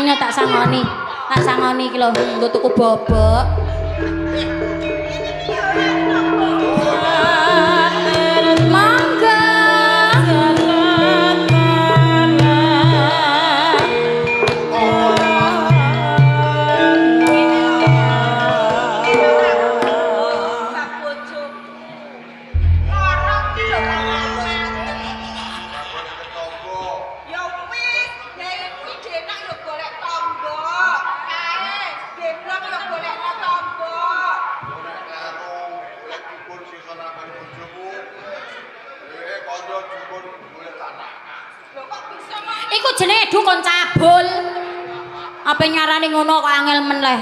Nyonya tak sangoni. Tak sangoni iki lho nggo tuku bobok. Iku jenenge dukun cabul. Apa nyarani ngono kok angel meneh.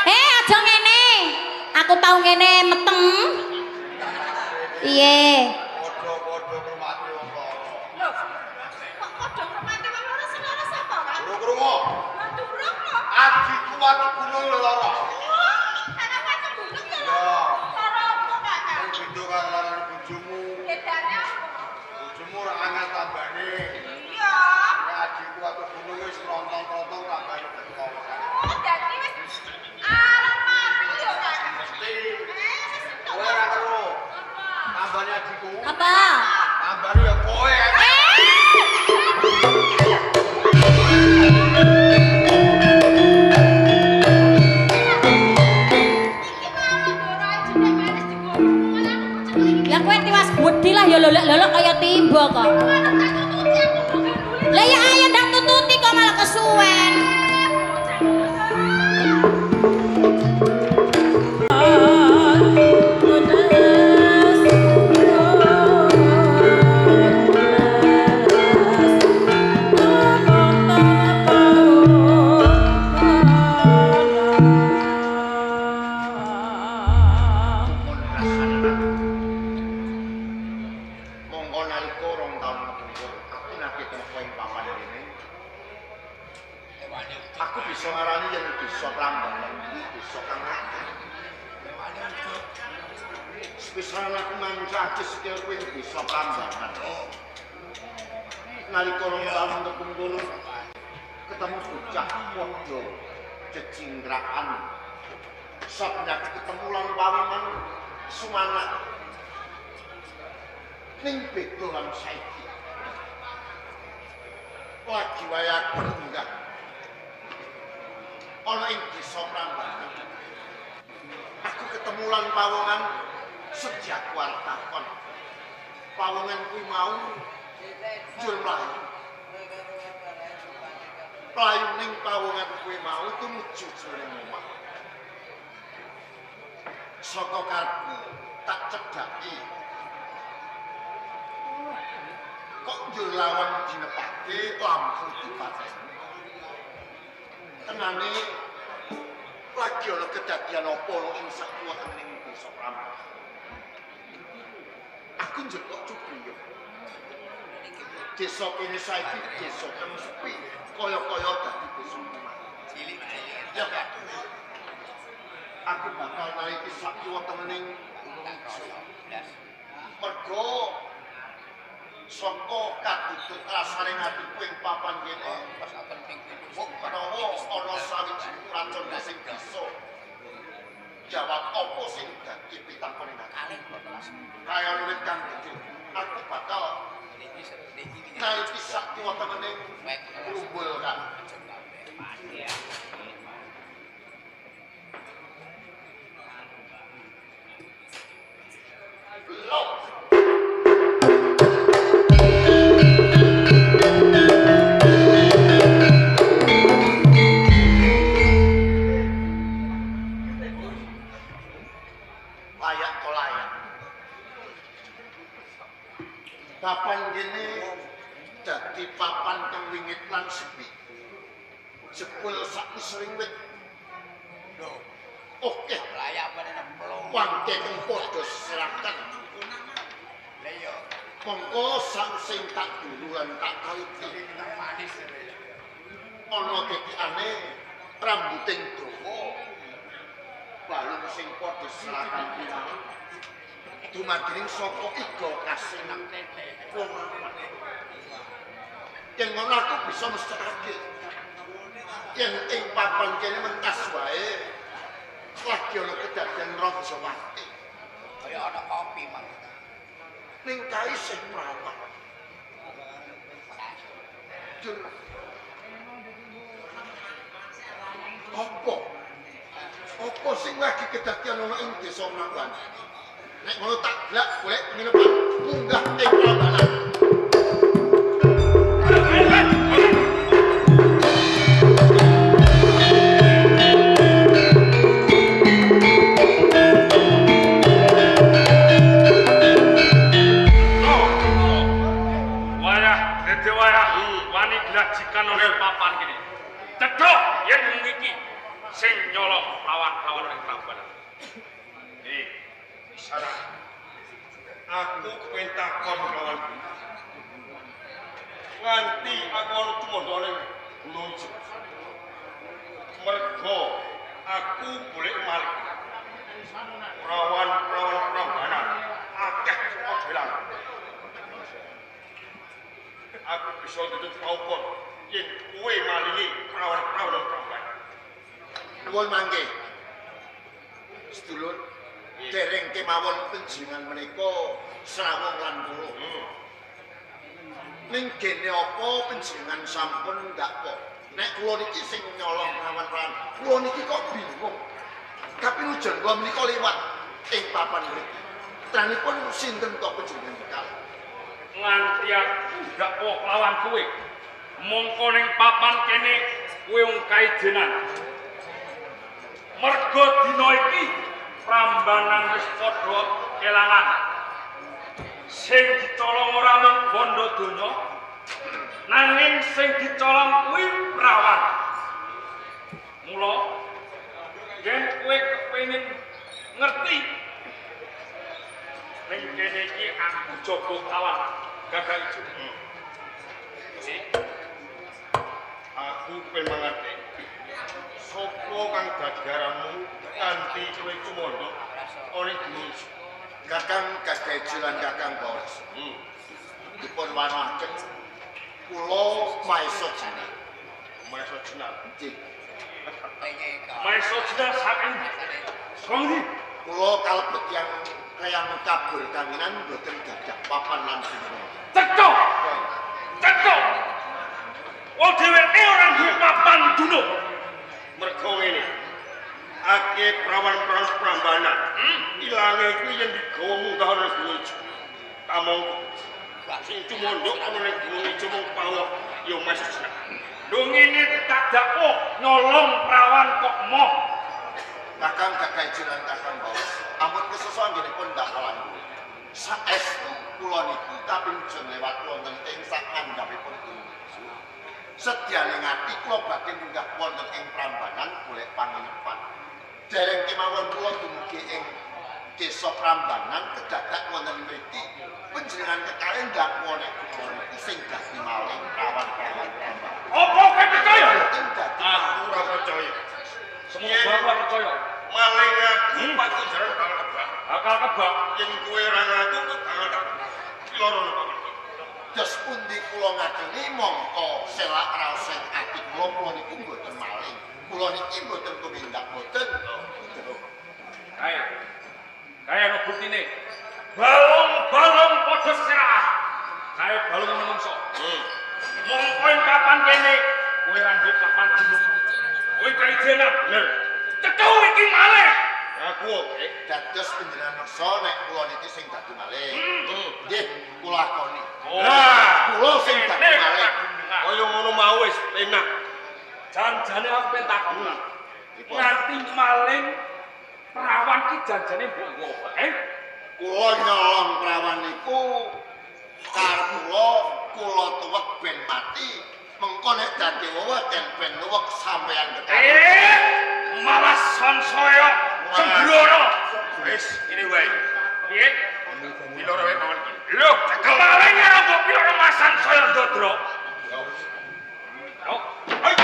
Aja ngene. Aku tau ngene meteng. Iye. Padha-padha ngurmati wong loro. Lho, kok padha ngurmati wong loro senara sapa, Kak? Krungu. Waduh, krungu. Adikku watu gunung loro. Anak watu gunung ya lho. Cara apa, Kak? Beda karo loro bojomu. Bedane apa? Bojomu ora angel tambane. Iya. Adikku watu gunung wis rontok-rontok tambane teko. Oh, dadi wis arep mati yo, Kak. Mesti. Ora karo. Tambane adikku. Apa? Tambane ya kowe. Ya kowe tiwas wedi lah ya lolek-lolek kaya timba kok. Lah ya ayo ndak tututi kok malah kesuwen. Monggo nalika rong taun kepungkur aku nate teko ing papan rene. Aku bisa ngarani yen bisa Prambanan iki bisa kang rakyat. Spesial aku mancake skill kuwi bisa Prambanan. Nalika rong taun kepungkur ketemu bocah padha jejingkraan. Sabda ketemu lan pawiman sumanak ning beda lan saiki. Lagi wayah enggak. Ana ing desa Prambanan. Aku ketemu lan pawongan sejak wartakon. Pawongan kuwi mau jur mlayu. Mlayu ning pawongan kuwi mau tumuju jroning omah. Saka karepku tak cedhaki. Kok njur lawan dinepake lampu dipateni. Tenane lagi ana kedadian apa ing sakuwatening desa Prambanan. Aku njekok cubriyo. Desa kene saiki desa kang sepi, kaya-kaya dadi desa omah. Cilik-cilik. Ya, Kak. Aku bakal naiki sakuwatening mergo saka kadudut rasane atiku ing papan kene wong menawa ana sawijining racun sing bisa jawab apa sing dadi pitakone kaya luwih kang gede aku bakal naiki sakuwatening rumbul kan papan gini dadi papan kang wingit lan sepi. Jebul sak sering wit. Oke, layak padane plong. Wangke kang padha serakan. Lah iya. Mongko sak sing tak dulu lan tak kauti manis. Ana kekiane rambuting dawa. Balung sing padha serakan kuwi. Dumadining saka iga kasenang wong Yen ngono aku bisa mesthekake. Yen ing papan kene mentas wae lagi ana kedadian roh bisa mati. Kaya ana kopi, Mang. Ning kae sing prawan. Jur. Apa sing lagi kedadian ana ing desa Prawan? Nek ngono tak glak golek penginapan munggah ing Prambanan. Wani dilajikan oleh papan gini. Cedok yen iki sing nyolong lawan-lawan ning Prambanan. Sarah. Aku pentakon kawan. Nganti aku ana tumondone gunung Ijo. Mergo aku golek malih. Prawan-prawan Prambanan akeh padha ilang. Aku bisa duduk paupon yen kowe malingi prawan-prawan Prambanan. Nuwun mangke. Sedulur, dereng kemawon panjenengan menika srawung lan kula. Ning gene apa panjenengan sampun ndak kok. Nek kula niki sing nyolong prawan-prawan, kula niki kok bingung. Kapinujon kula menika liwat ing papan mriki. Tranipun sinten to panjenengan bekal? Nganti aku gak kok lawan kowe. Mongko ning papan kene kowe wong kaejenan. Mergo dina iki Prambanan wis padha kelangan. Sing dicolong ora mung bondo donya, nanging sing dicolong kuwi prawan. Mula yen kowe kepengin ngerti ning kene iki aku jaga kawan Gagak Ijo. Aku pengen ngerti. Sopo kang dadaramu kanthi kowe cumono ora gunung. Kakang Gagak Ijo lan Kakang Boros. Dipun wanaken kula maesa jeneng. Maesa jeneng. Nggih. Maesa jeneng saking Songi. Kula kalebet yang kayang kabur kangenan mboten gadah papan lan dina. Cekok. Cekok. Wong dheweke ora duwe papan dunuk. Mergo ngene. Akeh prawan-prawan Prambanan. Ilange kuwi yen digawa munggah ana gunung Ijo. Tamong sing tumondok ana ning gunung Ijo mung pawon ya mas seneng. Lho ngene tak dakpo nyolong prawan kok moh. Kakang Gagak Ijo lan Kakang Boros. Ampun kesusahan nggih ndak kawan. Saestu kula niku kapinjen lewat wonten ing sak ngandhapipun gunung Ijo. Sedyane ngati kula badhe munggah wonten ing Prambanan golek panginepan. Dereng kemawon kula dumugi ing desa Prambanan kedadak wonten mriki panjenengan kekalih ndakwa nek kula niki sing dadi maling prawan-prawan Prambanan. Apa kowe percaya? Aku ora percaya. Semoga ora percaya. Maling aku pati jaran bakal kebak. Bakal kebak Yen kowe ora ngaku bakal tak loro napa. Dos pundi kula ngakeni mongko selak raosing ati kula niku mboten maling. Kula niki mboten tumindak mboten. Kaya ana buktine. Balong-balong padha serah. Kaya balung menungso. Mongko ing kapan kene kowe ra duwe papan dunuk. Kowe kaejenan, bener. Cekok iki malih. Aku dados panjenengan meksa nek kula niki sing dadi maling. Nggih, kula akoni. Lah, kula sing dadi maling. Kaya ngono mau wis enak. Janjane aku pengen takon. Nganti maling perawan ki janjane mbok ngopo? Kula nyolong perawan niku karep kula tuwek ben mati. Mengko nek dadi wewetan ben nuwek sampeyan kekaten. Malah sansaya sembrono. Wis, ini wae. Piye? Piloro wae mawon iki. Lho, maling ora mbok piloro masan saya ndodro. Yo. Hey!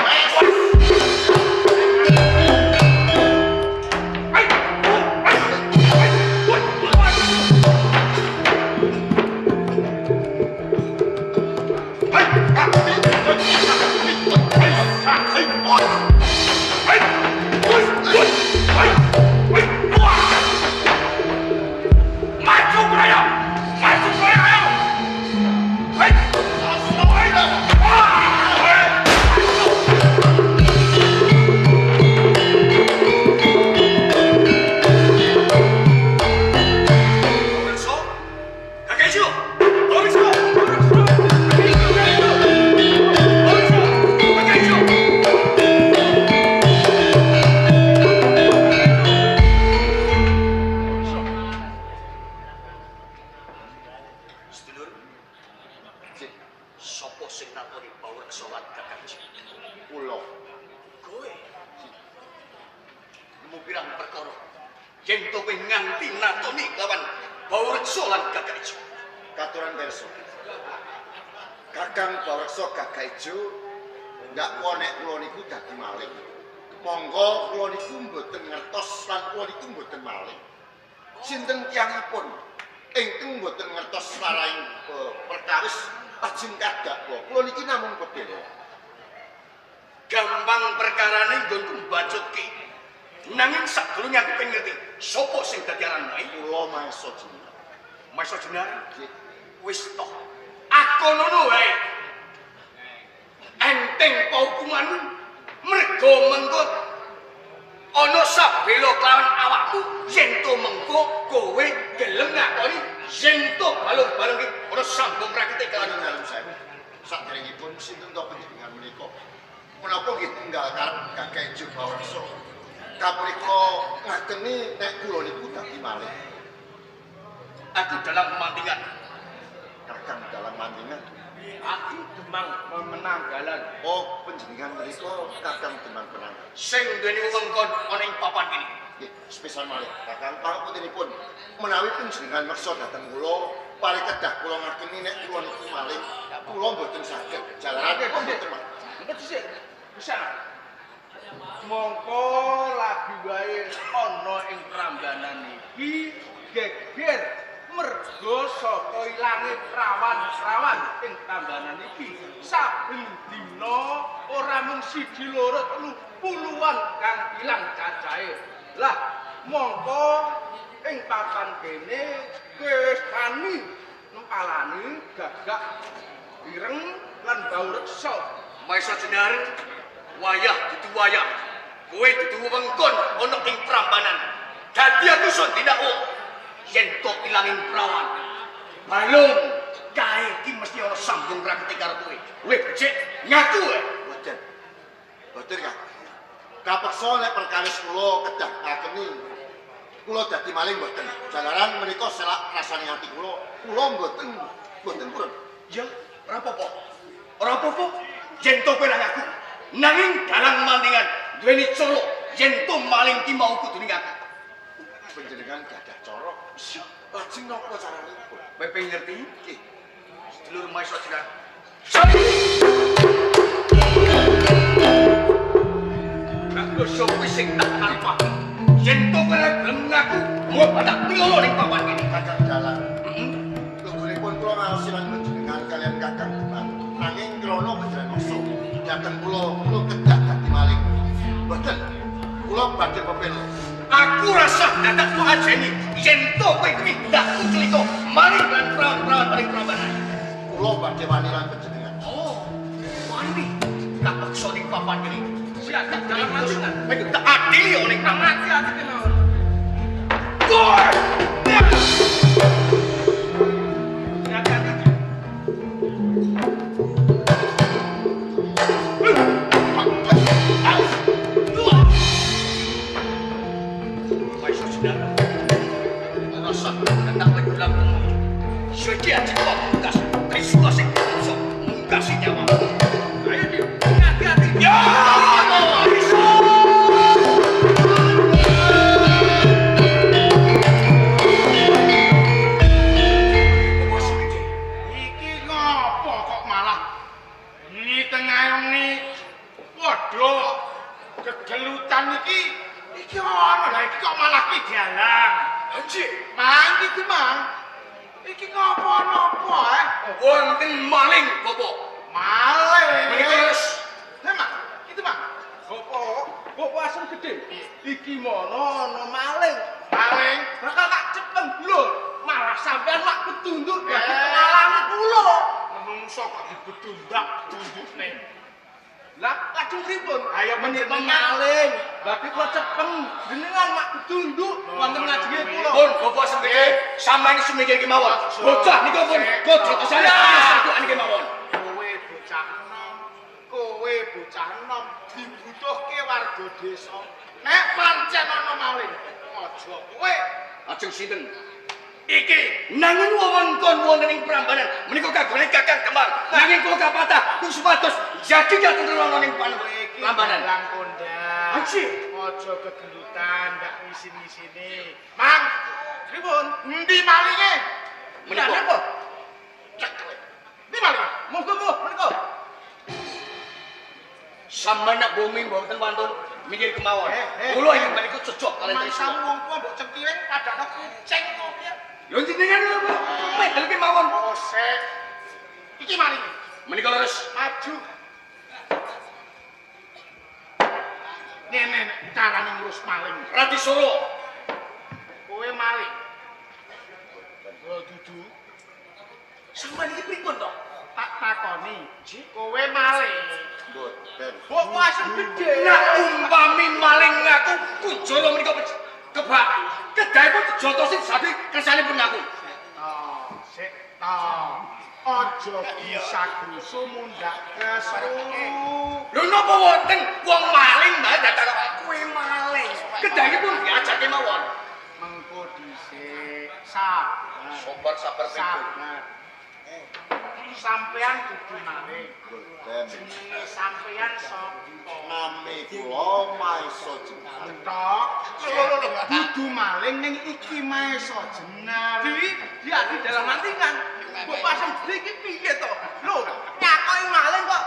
Wonten maling, Bapak. Maling. Menika Memang itu Gimana ana maling? Maling. Bakal tak cepeng lho. Malah sampean mak betunduk dadi pengalaman kula. Menungso kok dibedundak tundukne. Lah lajeng pripun? Ayo menika panjenengan. maling. Badhe kula cepeng jenengan mak betunduk wonten ngajenge kula. Pun bapak sendiri sampeyan semikir kemawon. Bocah niku pun godhot saya satu niki mawon. Kowe bocah enom. Kowe bocah enom dibutuhke warga desa. Nek pancen ana maling, aja kowe. Ajeng sinten? Iki nanging wewengkon wonten ing Prambanan menika kagungane Kakang Kembar. Nanging kula kapatah kung supados jadi dateng rono ning Prambanan. Lang kondang. Aji. Aja kegelutan, ndak wisin-wisine. Mang, pripun? Endi malinge? Menika. Napa? Cek kowe. Endi malinge? Monggo menika. Sampeyan nak bumi mboten wantun mikir kemawon. Eh. Kula ingin baliku cocok kalian Mang tresno. samu wong tuwa mbok cengkiring padane kucing kok ya. Lho jenengan lho Pak. Medal kemawon. Osek. Iki malinge. Menika leres. Maju. Nene carane ngurus maling. Rati Solo. Kowe maling. Oh dudu. Sampeyan iki pripun to? Tak takoni. Kowe maling. Mboten. Kok asem gedhe. Nak umpami maling ngaku kunjara menika kebak. Kedahe pun dijotosi sapi kersanipun ngaku. Sik ta. Aja bisa gusu mundak kesu. Lho napa wonten wong maling mbak dadak kuwi maling. Kedahe pun diajake mawon. Mengko dhisik. Sabar. Sabar Sabar. Sampean kudu maling. Jenenge sampean sapa? Nami kula Maesa Jenar. Tok. Kudu maling ning iki Maesa Jenar. Di dalam mantingan. Mbok pasem iki piye to? Lho, nyakoki maling kok.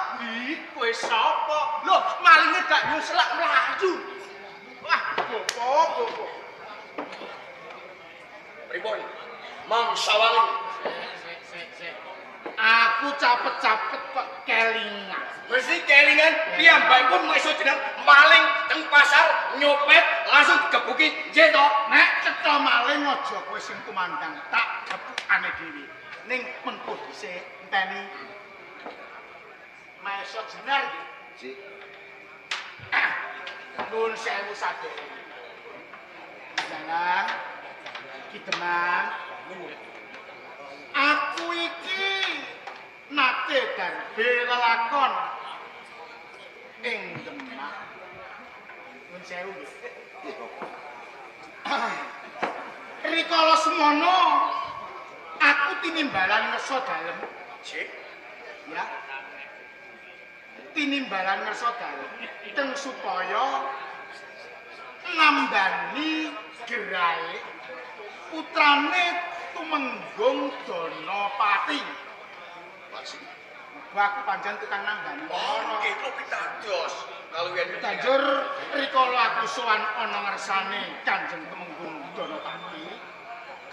Kowe sapa? Lho, malinge gak nyuslak mlayu. Wah, gopo. Pripun? Mang sawangen. Sik. Aku capet-capet kok kelingan. Mesti kelingan piyambakipun Maesa Jenar maling teng pasar nyopet langsung digebuki nggih to. Nek cetha maling aja kowe sing kumandang, tak gebukane dhewe. Ning mengko dhisik enteni Maesa Jenar iki. Cik. Nuwun sewu sadaya. Jangan iki tenang. Aku iki nate darbe lelakon ing Demak. Nuwun sewu nggih. Rikala semono aku tinimbalan ngersa dalem. Cik. Ya. Tinimbalan ngersa dalem teng supaya nambani gerai putrane Tumenggung Donopati. Maksud. Aku pancen tukang nambani. Oh, nggih kula pitados. Kaluwihan Banjur rikala aku sowan ana ngersane Kanjeng Tumenggung Donopati,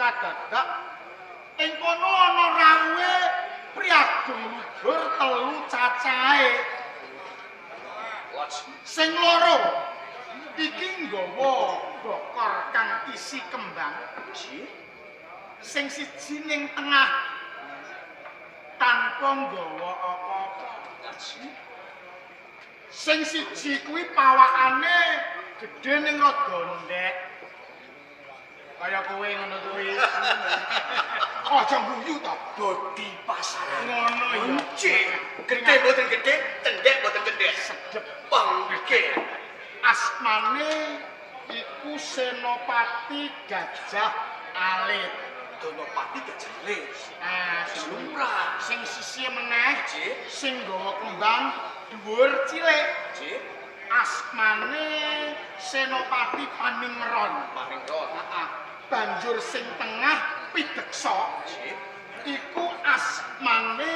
kadadak ing kono ana rawuhe priagung luhur telu cacahe. Sing loro iki nggawa bokor kang isi kembang. Sing siji ning tengah tanpa nggawa apa-apa. Sing siji kuwi pawakane gedhe ning rada ndek. Kaya kowe ngono kuwi. Aja guyu to. dodi pasaran. Ngono ya. Cik, gede boten gede, tendek boten tendek. Sedep. Pangke. Asmane iku Senopati Gajah Alit. Donopati Gajah Lumrah. Sing sisi meneh, Cik. sing nggawa kembang dhuwur cilik. Cik, Asmane Senopati Paningron. Paningron. Banjur sing tengah Pideksa. Cik. Iku asmane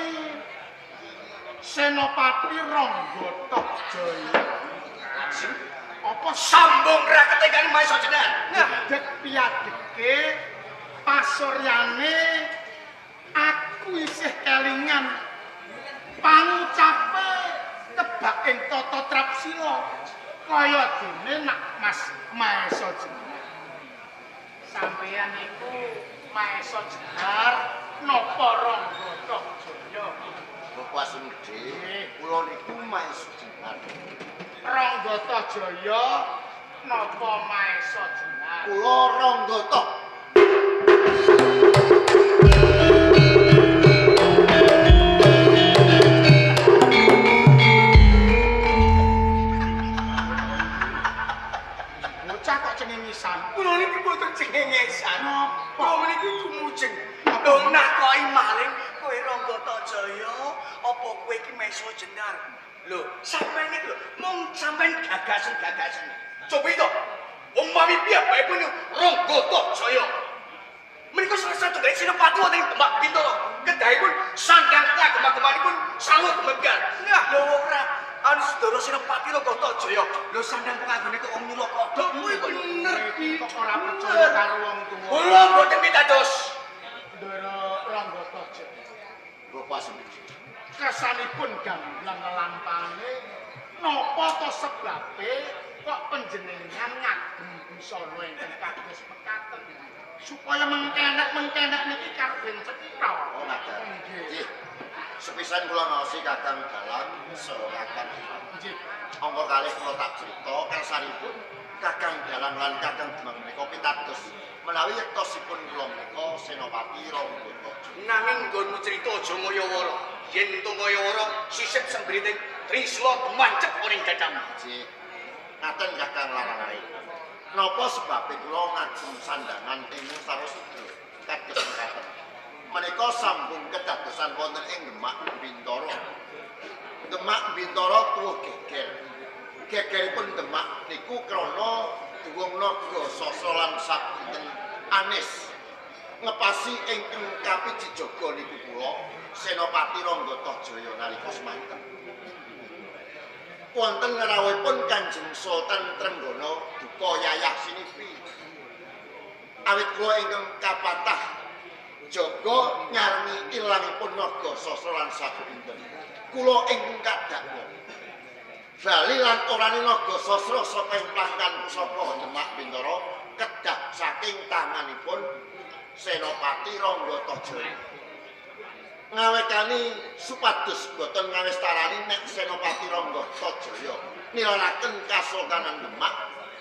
Senopati Ranggatok Jaya. Cik. Apa Sambung raketekan Maesa Jenar. Dek piadeke pasuryane aku isih kelingan pangucape kebak ing tata trapsila kaya dene nak Mas Maesa Jenar. Sampeyan iku Maesa Jenar napa Ranggata Jaya? Bapak Sumedi, kula niku Maesa Jenar. Ranggata Jaya napa Maesa Jenar? Kula Ranggata. Bocah kok cengengisan. Kula niki mboten cengengesan. Kula niki kumujeng. Lho nakoki maling kowe Ranggata Jaya apa kowe iki Maesa Jenar? Lho, sampeyan iki lho mung sampeyan gagasan-gagasan. Coba itu. Umpami piye pun Ranggata Jaya. Menika salah satu dari Senopati wonten ing Demak Bintara. Kedahipun sandang kagem-agemanipun salut megar. Lho ora anu sedaya Senopati Ranggata Jaya. Lho sandang penganggone kok wong nyuluk kodhok kuwi bener Iki kok ora percaya karo wong tuwa. Kula mboten pitados. Ndara Ranggata Jaya. Bapak Sumedi. Kesanipun gamblang lelampane napa to sebabe kok panjenengan ngagem busana ingkang kados mekaten supaya mengkenek niki karben cetha. Oh, ngaten. Nggih. Sepisan kula ngaosi Kakang Dalang selakan. Nggih. Angka kalih kula tak crita kersanipun Kakang Dalang lan Kakang Demang menika pitados menawi yektosipun kula menika Senopati Ranggata. Nanging nggonmu crita aja ngaya-wara. Yen entuk ngaya-wara sisip sembriting Trisla mancep ning dadam. Nggih. Ngaten Kakang Lararae. Napa sebabe kula ngajeng sandangan ing Sarasudha kados mekaten. Menika sambung kedadosan wonten ing Demak Bintara. Demak Bintara tuwuh geger. Gegeripun Demak niku krana duwung naga sasa lan sabinten anis. Ngepasi ingkang kapijijaga niku kula Senopati Ranggata Jaya nalika semanten. Wonten rawuhipun Kanjeng Sultan Trenggana duka yayah sinipi. Awit kula ingkang kapatah jaga nyarengi ilangipun naga sastra lan sabinten. Kula ingkang kadhakna bali lan orane naga sastra saka ing plangkan pusaka Demak Bintara kedah saking tanganipun Senopati Ranggata Jaya. Ngawekani supados boten ngawestarani nek Senopati Ranggata Jaya nilaraken kasultanan Demak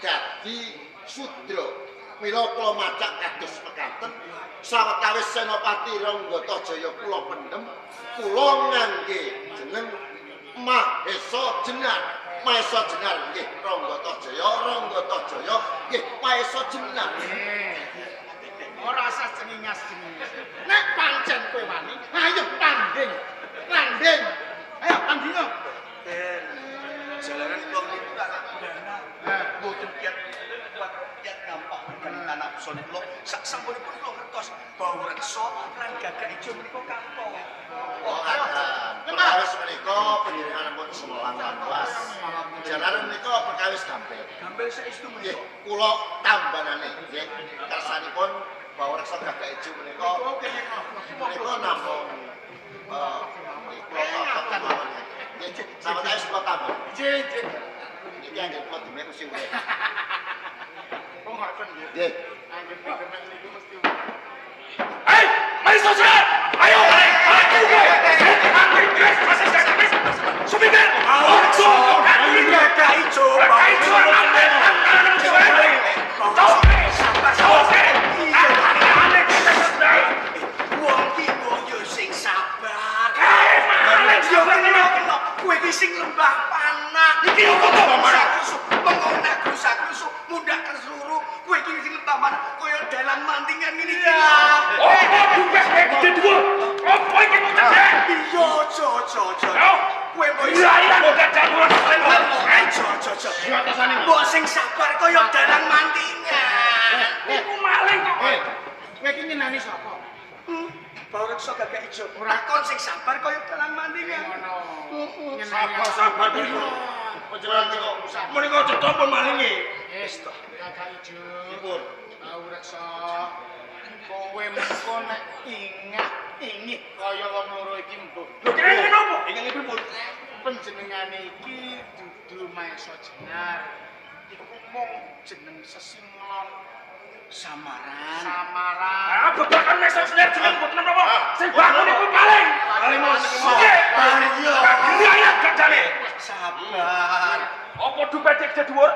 dadi sudra. Mila kula macak kados mekaten sawetawis Senopati Ranggata Jaya kula pendhem kula ngangge jeneng Maesa Jenar. Maesa Jenar nggih Ranggata Jaya nggih Maesa Jenar. Ora usah cengingas-cengingas. Nek pancen kowe wani, ayo tanding. Tanding. Ayo tandinga. Jalaran kula niku tak dana. Mboten kiat kuat kiat gampang kan anak pesone kula. Sak sampunipun kula ngertos bahwa reksa lan gagak ijo menika kantong. Oh, perkawis menika pengiringanipun Semelang lan Was. Jalaran menika perkawis gampil. Gambel saestu Nggih, menika. kula tambanane nggih. Kersanipun bahwa reksa gagak ijo menika namung nggih, sawetawis kula tambah. Nggih. Iki anggere kula demek mesti urip. Oh, ngoten nggih. Nggih. Anggere demek niku mesti Hei, Maesa Jenar, ayo, Subiter, Gagak ijo. Wong ki wong yo sing sabar. Yo kena kowe iki sing lembah panah. Iki yo kok mengonak rusak-rusuk mundak kesuru. Kowe iki sing lembah panah koyo dalan mantingan ngene iki. oh, duwes gede dua, apa iki mau cedek? Iya, aja. Kowe mbok Iya, kok gak jagoan aja. Mbok sing sabar koyo dalan mantingan. Iku maling kok. kowe iki nyenani sapa? Bau reksa gagak ijo. Ora kon sing sabar koyo dalan mantingan. Ngono. Sabar niku. Panjenengan niku menika cetha pun malinge. Wis to, Kakak Ijo. Dipun. Tau reksa. Kowe mengko nek ingih kaya wong loro iki mbok. Lho kira kenapa? Ingkang pripun? Panjenengane iki dudu Maesa Jenar iku mung jeneng sesimlon Samaran. Ah, bebakan mesok sendiri jeneng mboten napa. Sing bangun iku paling mas. Iya. Gaya gak jane. Sabar. Apa dupete gede dhuwur?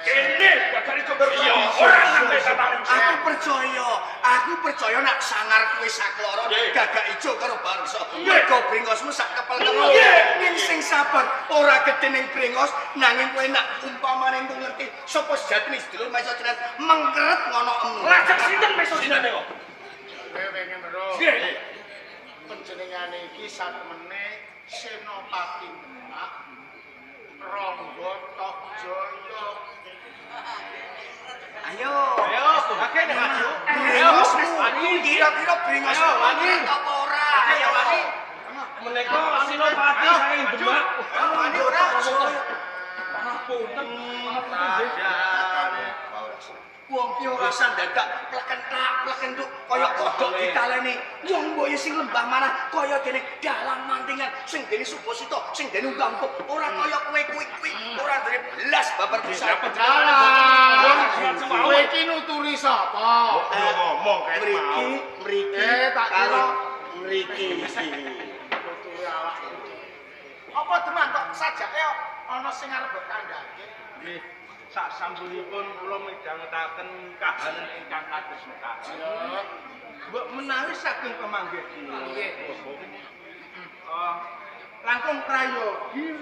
Kene gagari coba orang nganti katamu. Aku percaya nak sangar kuwi sakloro gagak ijo karo bangsa. Mergo brengosmu sak kepel karo. Ning sing sabar, ora gedhe ning brengos nanging kowe nak umpamane engko ngerti sapa sejatine sedulur Maesa Jenar mengkeret ngono emu. Lajeng sinten mesok jenenge kok? Kowe ngendero Nggih. panjenengane iki satemene Senopati Demak Rangga Tokjaya. Ayo. Akeh nek maju. Kira-kira brengos wani apa ora? Ayo wani. Menika Senopati saking Demak. Wani ora. Punten. Wong ki ora usah dadak plekentuk kaya kodhok ditaleni. Wong mboyo sing lembah manah kaya dene dalang mantingan sing dene Subasita, sing dene Unggampuk. Ora kaya kowe kuwi ora duwe belas babar bisa. Kowe iki nuturi sapa? Ngomong kae Mriki tak karo kira mriki. nuturi awak. Apa teman kok sajake ana sing arep kandhake? Nggih. Sak sampunipun kula midhangetaken kahanan ingkang kados mekaten. Mbok menawi saking kemanggih nggih. Langkung prayogi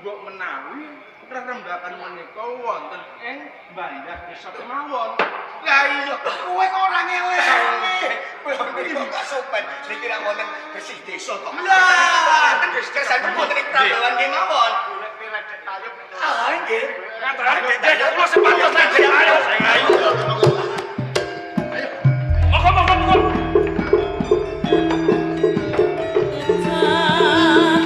mbok menawi rerembakan menika wonten ing Bandah Desa kemawon. Lah iya, kowe kok ora ngeleh. Kowe iki gak sopan. Niki ra wonten bersih desa to. Lah, terus kesan wonten ing Prambanan nggih mawon. Golek pilek kayup. Ah, nggih. Ngaturane kula sepantos ayo.